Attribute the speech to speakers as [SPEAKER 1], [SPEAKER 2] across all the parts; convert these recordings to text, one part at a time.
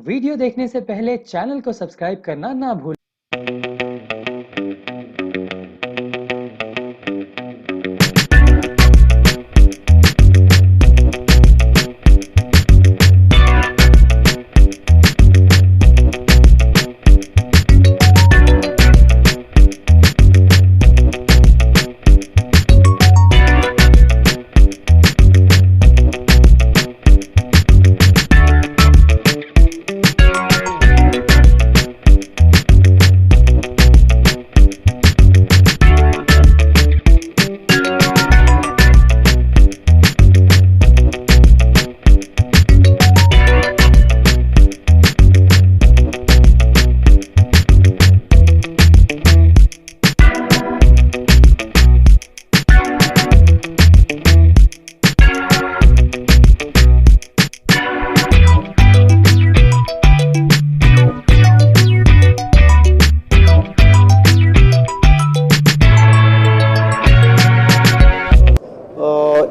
[SPEAKER 1] Video देखने से पहले चैनल को सब्सक्राइब करना ना भूलें।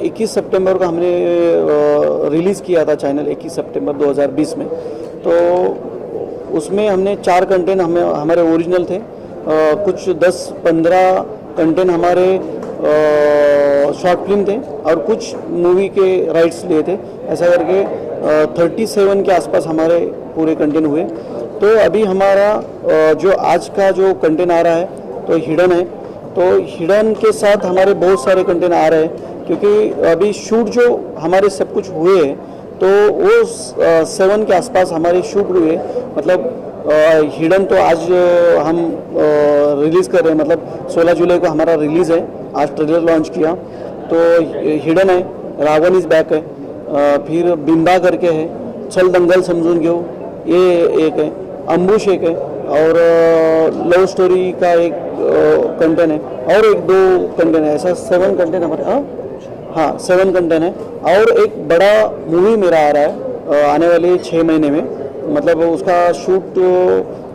[SPEAKER 2] इक्कीस सितंबर को हमने रिलीज़ किया था चैनल 21 सितंबर 2020 में। तो उसमें हमने 4 कंटेंट हमारे ओरिजिनल थे, कुछ 10-15 कंटेंट हमारे शॉर्ट फिल्म थे और कुछ मूवी के राइट्स लिए थे। ऐसा करके 37 के आसपास हमारे पूरे कंटेंट हुए। तो अभी हमारा जो आज का जो कंटेंट आ रहा है तो हिडन है। तो हिडन के साथ हमारे बहुत सारे कंटेंट आ रहे हैं, क्योंकि अभी शूट जो हमारे सब कुछ हुए हैं तो वो 7 के आसपास हमारे शूट हुए। मतलब हिडन तो आज हम रिलीज़ कर रहे हैं, मतलब 16 जुलाई को हमारा रिलीज़ है। आज ट्रेलर लॉन्च किया। तो हिडन है, रावण इज़ बैक है, फिर बिंबा करके है, चल दंगल समझून घेऊ ये एक है, अम्बुश एक है, और लव स्टोरी का एक कंटेंट है, और 1-2 कंटेंट है। ऐसा 7 कंटेंट हमारे 7 कंटेंट है। और एक बड़ा मूवी मेरा आ रहा है आने वाले 6 महीने में। मतलब उसका शूट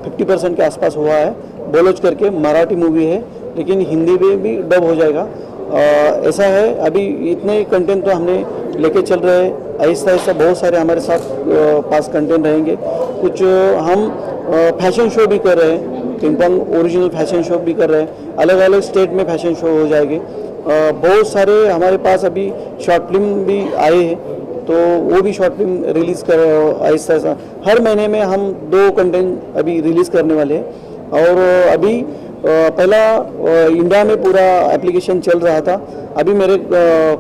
[SPEAKER 2] 50% के आसपास हुआ है। बोलोच करके मराठी मूवी है, लेकिन हिंदी में भी डब हो जाएगा। ऐसा है, अभी इतने कंटेंट तो हमने लेके चल रहे हैं। आहिस्ता आहिस्ता बहुत सारे हमारे साथ पास कंटेंट रहेंगे। कुछ हम फैशन शो भी कर रहे हैं, पिंगपोंग ओरिजिनल फैशन शो भी कर रहे हैं। अलग अलग स्टेट में फैशन शो हो जाएंगे। बहुत सारे हमारे पास अभी शॉर्ट फिल्म भी आए हैं, तो वो भी शॉर्ट फिल्म रिलीज़ कर आहिस्ता आहिस्ता हर महीने में हम 2 कंटेंट अभी रिलीज़ करने वाले हैं। और अभी पहला इंडिया में पूरा एप्लीकेशन चल रहा था। अभी मेरे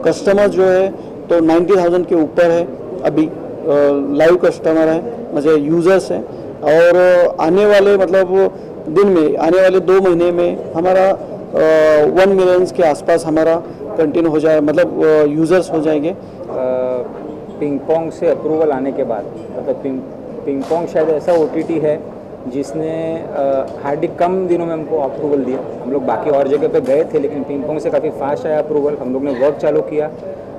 [SPEAKER 2] कस्टमर जो है तो 90,000 के ऊपर है। अभी लाइव कस्टमर है, मतलब यूज़र्स हैं। और आने वाले मतलब दिन में, आने वाले 2 महीने में हमारा 1 मिलियन के आसपास हमारा कंटेंट हो जाए, मतलब यूज़र्स हो जाएंगे।
[SPEAKER 3] पिंगपोंग से अप्रूवल आने के बाद, मतलब पिंगपोंग शायद ऐसा OTT है जिसने हार्दिक कम दिनों में हमको अप्रूवल दिया। हम लोग बाकी और जगह पे गए थे, लेकिन पिंगपोंग से काफ़ी फास्ट आया अप्रूवल। हम लोग ने वर्क चालू किया।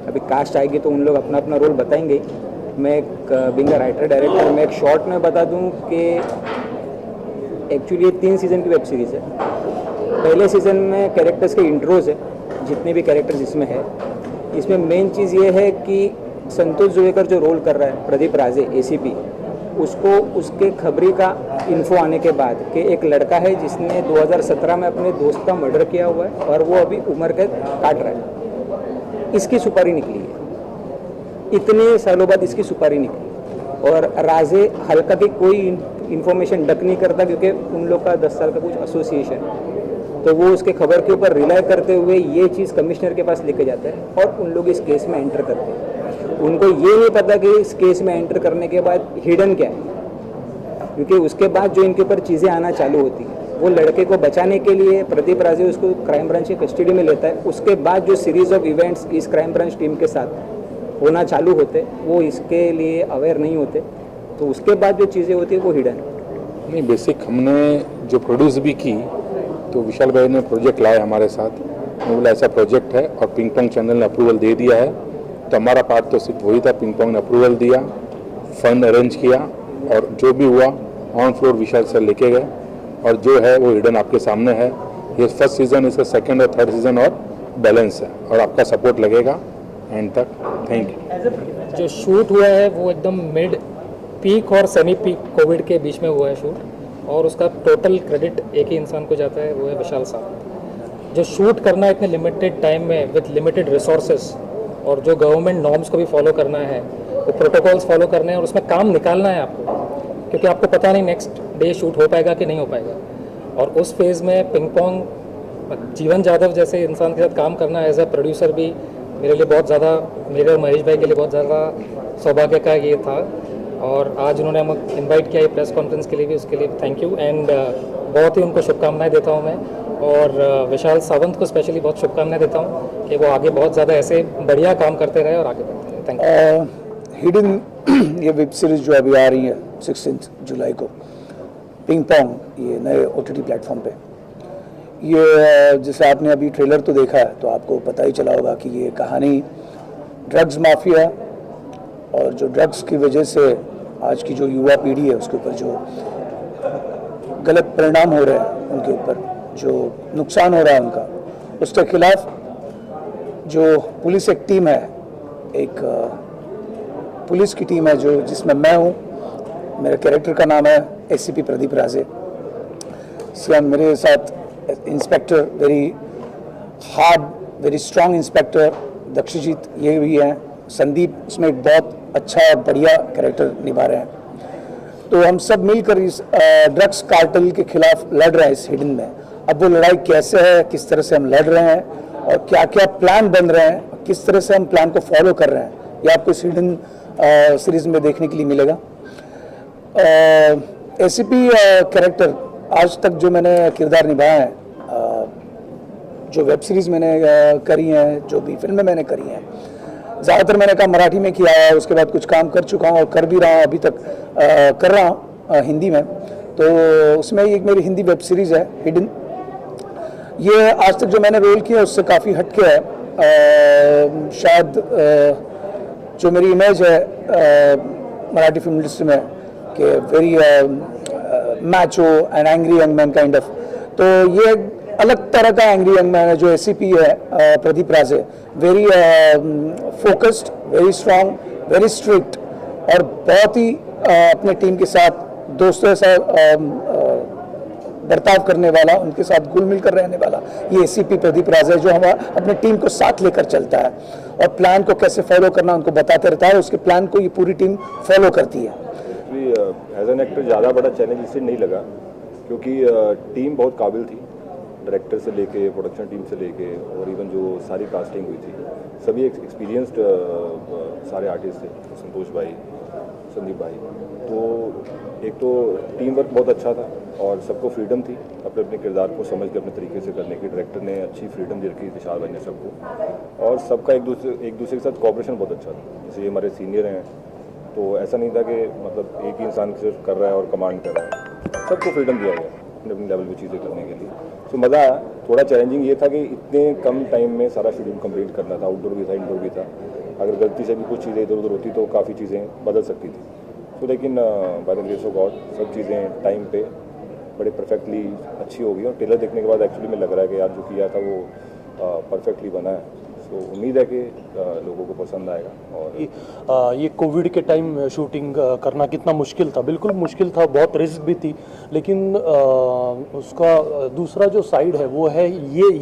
[SPEAKER 3] अभी कास्ट आएगी तो उन लोग अपना अपना रोल बताएंगे। मैं एक बिंग राइटर डायरेक्टर, मैं एक शॉर्ट में बता दूं कि एक्चुअली ये 3 सीज़न की वेब सीरीज़ है। पहले सीज़न में कैरेक्टर्स के इंट्रोज है, जितने भी कैरेक्टर्स इसमें है। इसमें मेन चीज़ ये है कि संतोष जोवेकर जो रोल कर रहा है प्रदीप राजे ACP, उसको उसके खबरी का इन्फो आने के बाद कि एक लड़का है जिसने 2017 में अपने दोस्त का मर्डर किया हुआ है और वो अभी उम्र कैद काट रहा है, इसकी सुपारी निकली है। इतने सालों बाद इसकी सुपारी निकली। और राजे हल्का की कोई इन्फॉर्मेशन डक नहीं करता, क्योंकि उन लोग का 10 साल का कुछ एसोसिएशन है। तो वो उसके खबर के ऊपर रिलाई करते हुए ये चीज़ कमिश्नर के पास लेके जाता है और उन लोग इस केस में एंटर करते हैं। उनको ये नहीं पता कि इस केस में एंटर करने के बाद हिडन क्या है, क्योंकि उसके बाद जो इनके ऊपर चीज़ें आना चालू होती हैं, वो लड़के को बचाने के लिए प्रदीप राजे उसको क्राइम ब्रांच की कस्टडी में लेता है। उसके बाद जो सीरीज़ ऑफ इवेंट्स इस क्राइम ब्रांच टीम के साथ होना चालू होते, वो इसके लिए अवेयर नहीं होते। तो उसके बाद जो चीज़ें होती है वो हिडन है।
[SPEAKER 4] नहीं, बेसिक हमने जो प्रोड्यूस भी की, तो विशाल भाई ने प्रोजेक्ट लाया हमारे साथ। वो बोला ऐसा प्रोजेक्ट है और पिंगपोंग चैनल ने अप्रूवल दे दिया है। तो हमारा पार्ट तो सिर्फ वही था, पिंगपोंग ने अप्रूवल दिया, फंड अरेंज किया, और जो भी हुआ ऑन फ्लोर विशाल सर लेके गए। और जो है वो हिडन आपके सामने है। ये फर्स्ट सीज़न, इसका 2nd और 3rd सीज़न और बैलेंस है, और आपका सपोर्ट लगेगा एंड तक। Thank you.
[SPEAKER 5] जो शूट हुआ है वो एकदम मिड पीक और सेमी पीक कोविड के बीच में हुआ है शूट, और उसका टोटल क्रेडिट एक ही इंसान को जाता है, वो है विशाल सावंत। जो शूट करना है इतने लिमिटेड टाइम में विद लिमिटेड रिसोर्सेज, और जो गवर्नमेंट नॉर्म्स को भी फॉलो करना है, वो प्रोटोकॉल्स फॉलो करने हैं, और उसमें काम निकालना है आपको, क्योंकि आपको पता नहीं नेक्स्ट डे शूट हो पाएगा कि नहीं हो पाएगा। और उस फेज़ में पिंग पोंग जीवन जाधव जैसे इंसान के साथ काम करना एज अ प्रोड्यूसर भी मेरे लिए बहुत ज़्यादा, मेरे और महेश भाई के लिए बहुत ज़्यादा सौभाग्य का ये था। और आज उन्होंने हमें इनवाइट किया प्रेस कॉन्फ्रेंस के लिए भी, उसके लिए थैंक यू। एंड बहुत ही उनको शुभकामनाएं देता हूँ मैं, और विशाल सावंत को स्पेशली बहुत शुभकामनाएं देता हूँ कि वो आगे बहुत ज़्यादा ऐसे बढ़िया काम करते रहे और आगे बढ़ते रहे। Thank you.
[SPEAKER 6] हिडन ये वेब सीरीज़ जो अभी आ रही है 16 जुलाई को, पिंग पोंग, ये नए OTT प्लेटफॉर्म पे, ये जैसे आपने अभी ट्रेलर तो देखा है तो आपको पता ही चला होगा कि ये कहानी ड्रग्स माफिया और जो ड्रग्स की वजह से आज की जो युवा पीढ़ी है उसके ऊपर जो गलत परिणाम हो रहे हैं, उनके ऊपर जो नुकसान हो रहा है उनका, उसके खिलाफ जो पुलिस एक टीम है, एक पुलिस की टीम है जो जिसमें मैं हूँ, मेरे कैरेक्टर का नाम है ACP प्रदीप राजे। इसके मेरे साथ inspector, very hard, very strong inspector Dakshijit ये भी हैं, संदीप उसमें एक बहुत अच्छा और बढ़िया कैरेक्टर निभा रहे हैं। तो हम सब मिलकर इस ड्रग्स कार्टेल के खिलाफ लड़ रहे हैं इस हिडन में। अब वो लड़ाई कैसे है, किस तरह से हम लड़ रहे हैं और क्या क्या प्लान बन रहे हैं, किस तरह से हम प्लान को फॉलो कर रहे हैं, ये आपको इस हिडन सीरीज में देखने के लिए मिलेगा। ACP कैरेक्टर आज तक जो मैंने किरदार निभाया है, जो वेब सीरीज़ मैंने करी हैं, जो भी फिल्में मैंने करी हैं, ज़्यादातर मैंने काम मराठी में किया है, उसके बाद कुछ काम कर चुका हूँ और कर भी रहा हूँ, अभी तक कर रहा हूँ हिंदी में। तो उसमें एक मेरी हिंदी वेब सीरीज़ है हिडन। ये आज तक जो मैंने रोल किया उससे काफ़ी हटके है। शायद जो मेरी इमेज है मराठी फिल्म इंडस्ट्री में कि very Macho and angry young man kind of, तो ये अलग तरह का एंग्री यंग मैन है जो ACP है Pradeep Raje. Very focused, very strong, very strict, और बहुत ही अपने टीम के साथ दोस्तों से बर्ताव करने वाला, उनके साथ घुल मिल कर रहने वाला ये ACP प्रदीप राजे जो हम अपने टीम को साथ लेकर चलता है और प्लान को कैसे फॉलो करना उनको बताते रहता है। उसके प्लान को ये पूरी टीम फॉलो करती है।
[SPEAKER 7] एज एन एक्टर ज़्यादा बड़ा चैलेंज इससे नहीं लगा, क्योंकि टीम बहुत काबिल थी, डायरेक्टर से लेके प्रोडक्शन टीम से लेके और इवन जो सारी कास्टिंग हुई थी, सभी एक्सपीरियंस्ड सारे आर्टिस्ट थे, संतोष भाई, संदीप भाई। तो एक तो टीम वर्क बहुत अच्छा था और सबको फ्रीडम थी अपने अपने किरदार को समझ के अपने तरीके से करने की। डायरेक्टर ने अच्छी फ्रीडम दे रखी थी शाह भाई ने सबको, और सबका एक दूसरे के साथ कोऑपरेशन बहुत अच्छा था। जैसे ये हमारे सीनियर हैं, तो ऐसा नहीं था कि मतलब एक ही इंसान सिर्फ कर रहा है और कमांड कर रहा है, सबको फ्रीडम दिया गया अपने अपने लेवल की चीज़ें करने के लिए। तो मज़ा आया। थोड़ा चैलेंजिंग ये था कि इतने कम टाइम में सारा शेड्यूल कंप्लीट करना था, आउटडोर भी था, इंडोर भी था। अगर गलती से भी कुछ चीज़ें इधर उधर होती तो काफ़ी चीज़ें बदल सकती थी। तो लेकिन by the grace of God सब चीज़ें टाइम पे बड़े परफेक्टली अच्छी हो गई, और ट्रेलर देखने के बाद एक्चुअली में लग रहा है कि यार जो किया था वो परफेक्टली बना है। तो उम्मीद है कि लोगों को पसंद आएगा। और
[SPEAKER 8] ये कोविड के टाइम शूटिंग करना कितना मुश्किल था? बिल्कुल मुश्किल था, बहुत रिस्क भी थी, लेकिन उसका दूसरा जो साइड है वो है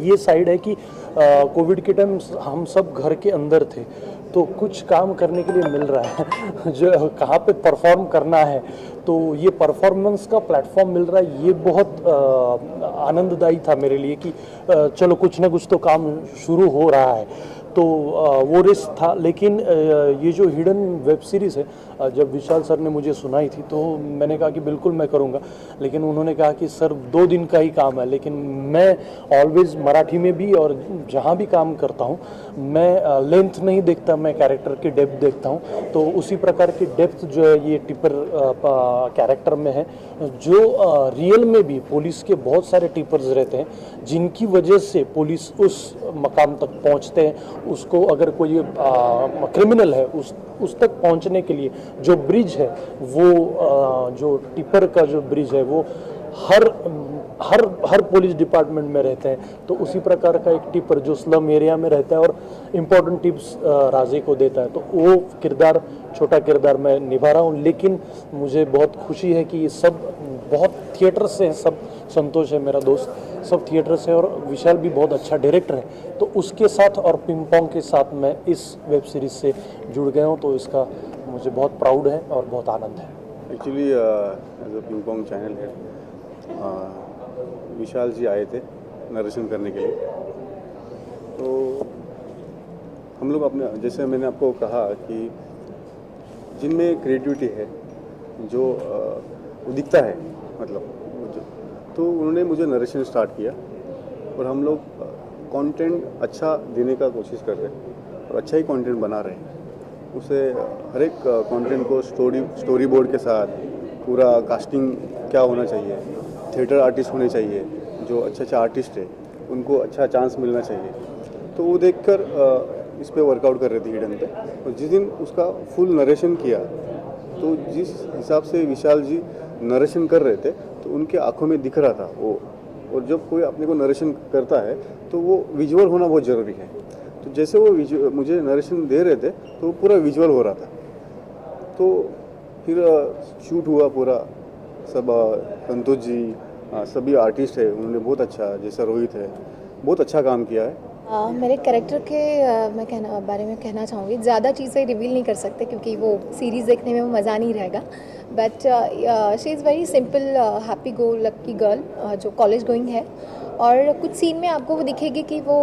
[SPEAKER 8] ये साइड है कि कोविड के टाइम हम सब घर के अंदर थे, तो कुछ काम करने के लिए मिल रहा है जो कहाँ पे परफॉर्म करना है, तो ये परफॉर्मेंस का प्लेटफॉर्म मिल रहा है। ये बहुत आनंददायी था मेरे लिए कि चलो कुछ ना कुछ तो काम शुरू हो रहा है, तो वो रिस्क था। लेकिन ये जो हिडन वेब सीरीज़ है, जब विशाल सर ने मुझे सुनाई थी तो मैंने कहा कि बिल्कुल मैं करूँगा, लेकिन उन्होंने कहा कि सर 2 दिन का ही काम है। लेकिन मैं ऑलवेज मराठी में भी और जहाँ भी काम करता हूँ मैं लेंथ नहीं देखता, मैं कैरेक्टर की डेप्थ देखता हूँ। तो उसी प्रकार की डेप्थ जो है ये टिपर कैरेक्टर में है, जो रियल में भी पुलिस के बहुत सारे टिपर्स रहते हैं जिनकी वजह से पुलिस उस मकाम तक पहुँचते हैं। उसको अगर कोई क्रिमिनल है उस तक पहुंचने के लिए जो ब्रिज है वो जो टिपर का जो ब्रिज है वो हर हर पुलिस डिपार्टमेंट में रहते हैं, तो उसी प्रकार का एक टिपर जो स्लम एरिया में रहता है और इम्पोर्टेंट टिप्स राजी को देता है, तो वो किरदार, छोटा किरदार मैं निभा रहा हूँ। लेकिन मुझे बहुत खुशी है कि ये सब बहुत थिएटर से हैं, सब संतोष है मेरा दोस्त, सब थिएटर से, और विशाल भी बहुत अच्छा डायरेक्टर है, तो उसके साथ और पिंगपोंग के साथ मैं इस वेब सीरीज़ से जुड़ गया हूँ, तो इसका मुझे बहुत प्राउड है और बहुत आनंद है।
[SPEAKER 9] एक्चुअली जो पिंगपोंग चैनल है, विशाल जी आए थे नरेशन करने के लिए, तो हम लोग अपने, जैसे मैंने आपको कहा कि जिनमें क्रिएटिविटी है, जो वो दिखता है, मतलब तो उन्होंने मुझे नरेशन स्टार्ट किया और हम लोग कंटेंट अच्छा देने का कोशिश कर रहे हैं और अच्छा ही कंटेंट बना रहे हैं। उसे हर एक कंटेंट को स्टोरी बोर्ड के साथ पूरा कास्टिंग क्या होना चाहिए, थिएटर आर्टिस्ट होने चाहिए, जो अच्छे आर्टिस्ट है उनको अच्छा चांस मिलना चाहिए, तो वो देखकर इस पे वर्कआउट कर रहे थे हिडन पे। और जिस दिन उसका फुल नरेशन किया, तो जिस हिसाब से विशाल जी नरेशन कर रहे थे, तो उनके आंखों में दिख रहा था वो। और जब कोई अपने को नरेशन करता है तो वो विजुअल होना बहुत ज़रूरी है। तो जैसे वो मुझे नरेशन दे रहे थे, तो वो पूरा विजुअल हो रहा था। तो फिर शूट हुआ पूरा, सब संतोष जी, सभी आर्टिस्ट है, उन्होंने बहुत अच्छा, जैसा रोहित है, बहुत अच्छा काम किया है।
[SPEAKER 10] मेरे कैरेक्टर के मैं बारे में कहना चाहूँगी, ज़्यादा चीज़ें रिवील नहीं कर सकते क्योंकि वो सीरीज़ देखने में मज़ा नहीं रहेगा, but she is very simple happy go lucky girl जो कॉलेज गोइंग है, और कुछ सीन में आपको वो दिखेगी कि वो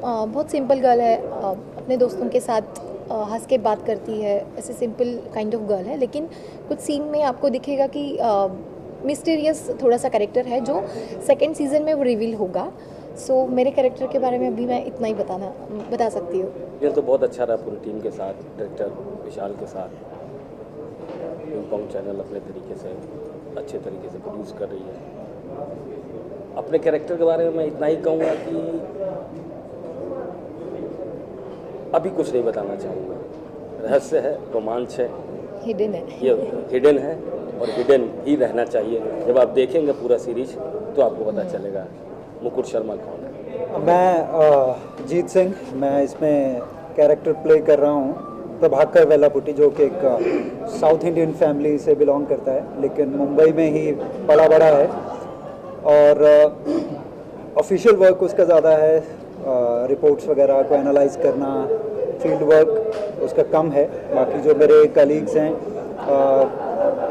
[SPEAKER 10] बहुत सिंपल गर्ल है, अपने दोस्तों के साथ हंस के बात करती है, ऐसे सिंपल काइंड ऑफ गर्ल है। लेकिन कुछ सीन में आपको दिखेगा कि मिस्टीरियस थोड़ा सा कैरेक्टर है जो सेकेंड सीज़न में वो रिवील होगा। सो मेरे कैरेक्टर के बारे में अभी मैं इतना ही बता सकती हूँ।
[SPEAKER 11] ये तो बहुत अच्छा रहा पूरी टीम के साथ, डायरेक्टर विशाल के साथ। पिंगपोंग चैनल अपने तरीके से अच्छे तरीके से प्रोड्यूस कर रही है। अपने कैरेक्टर के बारे में मैं इतना ही कहूँगा कि अभी कुछ नहीं बताना चाहूँगा, रहस्य है, रोमांच है,
[SPEAKER 10] हिडन है,
[SPEAKER 11] ये हिडन है और हिडन ही रहना चाहिए। जब आप देखेंगे पूरा सीरीज तो आपको पता चलेगा मुकुट शर्मा कौन है।
[SPEAKER 12] मैं जीत सिंह, मैं इसमें कैरेक्टर प्ले कर रहा हूँ प्रभाकर वेलापुटी, जो कि एक साउथ इंडियन फैमिली से बिलोंग करता है, लेकिन मुंबई में ही पला बड़ा है, और ऑफिशियल वर्क उसका ज़्यादा है, रिपोर्ट्स वगैरह को एनालाइज करना, फील्ड वर्क उसका कम है। बाकी जो मेरे कलीग्स हैं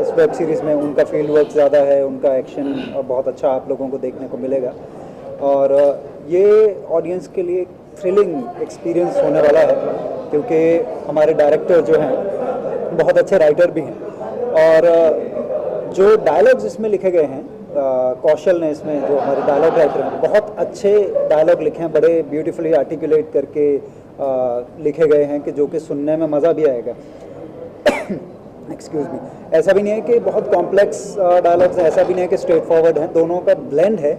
[SPEAKER 12] इस वेब सीरीज़ में, उनका फील्ड वर्क ज़्यादा है, उनका एक्शन बहुत अच्छा आप लोगों को देखने को मिलेगा, और ये ऑडियंस के लिए थ्रिलिंग एक्सपीरियंस होने वाला है, क्योंकि हमारे डायरेक्टर जो हैं बहुत अच्छे राइटर भी हैं, और जो डायलॉग्स इसमें लिखे गए हैं, कौशल ने इसमें, जो हमारे डायलॉग राइटर हैं, बहुत अच्छे डायलॉग लिखे हैं, बड़े ब्यूटीफुली आर्टिकुलेट करके लिखे गए हैं कि जो कि सुनने में मज़ा भी आएगा। Excuse me. ऐसा भी नहीं है कि बहुत कॉम्प्लेक्स डायलॉग्स हैं, ऐसा भी नहीं है कि स्ट्रेट फॉरवर्ड हैं, दोनों का ब्लेंड है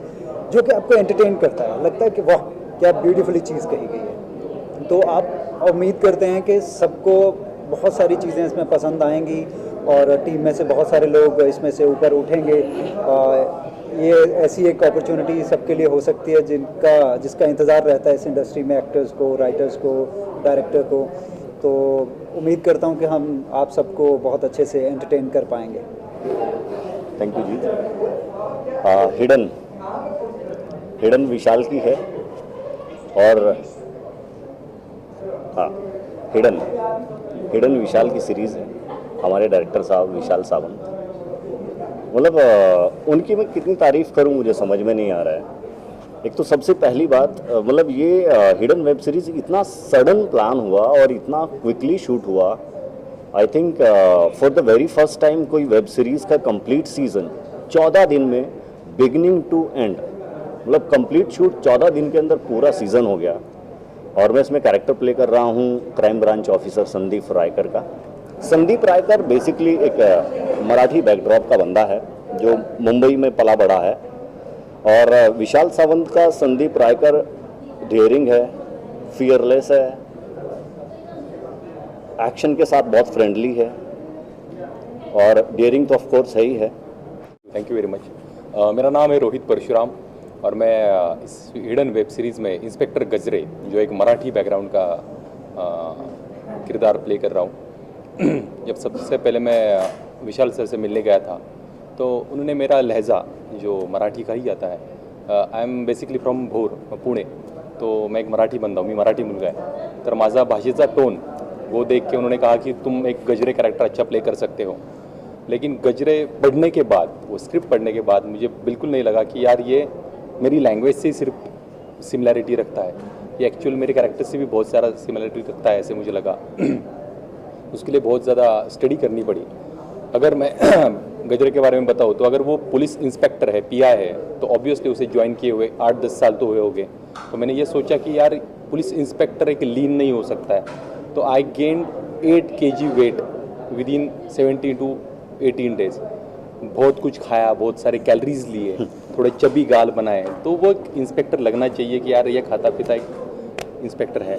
[SPEAKER 12] जो कि आपको एंटरटेन करता है, लगता है कि वाह क्या ब्यूटीफुली चीज़ कही गई है। तो आप उम्मीद करते हैं कि सबको बहुत सारी चीज़ें इसमें पसंद आएंगी, और टीम में से बहुत सारे लोग इसमें से ऊपर उठेंगे। ये ऐसी एक अपॉर्चुनिटी सबके लिए हो सकती है जिसका इंतज़ार रहता है इस इंडस्ट्री में, एक्टर्स को, राइटर्स को, डायरेक्टर को। तो उम्मीद करता हूँ कि हम आप सबको बहुत अच्छे से एंटरटेन कर पाएंगे।
[SPEAKER 13] Thank you ji. Hidden Vishal की है, और हाँ, हिडन विशाल की सीरीज़ है। हमारे डायरेक्टर साहब विशाल सावंत, मतलब उनकी मैं कितनी तारीफ़ करूं मुझे समझ में नहीं आ रहा है। एक तो सबसे पहली बात, मतलब ये हिडन वेब सीरीज़ इतना सडन प्लान हुआ और इतना क्विकली शूट हुआ। I think for the very first time कोई वेब सीरीज़ का कंप्लीट सीज़न 14 दिन में, बिगिनिंग टू एंड, मतलब कंप्लीट शूट 14 दिन के अंदर पूरा सीज़न हो गया। और मैं इसमें कैरेक्टर प्ले कर रहा हूँ crime branch officer Sandeep Raikar का। संदीप रायकर बेसिकली एक मराठी बैकड्रॉप का बंदा है जो मुंबई में पला बड़ा है, और विशाल सावंत का संदीप रायकर डेयरिंग है, फियरलेस है, एक्शन के साथ बहुत फ्रेंडली है, और डेयरिंग तो ऑफ कोर्स है ही है।
[SPEAKER 7] Thank you very much.
[SPEAKER 14] मेरा नाम है रोहित परशुराम और मैं इस हिडन वेब सीरीज़ में इंस्पेक्टर गजरे जो एक मराठी बैकग्राउंड का किरदार प्ले कर रहा हूँ। जब सबसे पहले मैं विशाल सर से मिलने गया था तो उन्होंने मेरा लहजा जो मराठी का ही आता है, आई एम बेसिकली फ्रॉम भोर पुणे, तो मैं एक मराठी बंदा हूँ, मी मराठी मुलगा आहे, तर माझा भाषेचा टोन वो देख के उन्होंने कहा कि तुम एक गजरे कैरेक्टर अच्छा प्ले कर सकते हो। लेकिन गजरे पढ़ने के बाद, वो स्क्रिप्ट पढ़ने के बाद मुझे बिल्कुल नहीं लगा कि यार ये मेरी लैंग्वेज से ही सिर्फ सिमिलैरिटी रखता है, ये एक्चुअल मेरे कैरेक्टर से भी बहुत सारा सिमिलैरिटी रखता है, ऐसे मुझे लगा। उसके लिए बहुत ज़्यादा स्टडी करनी पड़ी। अगर मैं गजरे के बारे में बताऊँ तो अगर वो पुलिस इंस्पेक्टर है, पीआई है, तो ऑब्वियसली उसे ज्वाइन किए हुए 8-10 साल तो हुए होंगे। तो मैंने ये सोचा कि यार पुलिस इंस्पेक्टर एक लीन नहीं हो सकता है, तो I gain 8 kg weight within 17 to 18 days. बहुत कुछ खाया, बहुत सारे कैलोरीज लिए, थोड़े चबी गाल बनाए, तो वो एक इंस्पेक्टर लगना चाहिए कि यार ये खाता पीता एक इंस्पेक्टर है।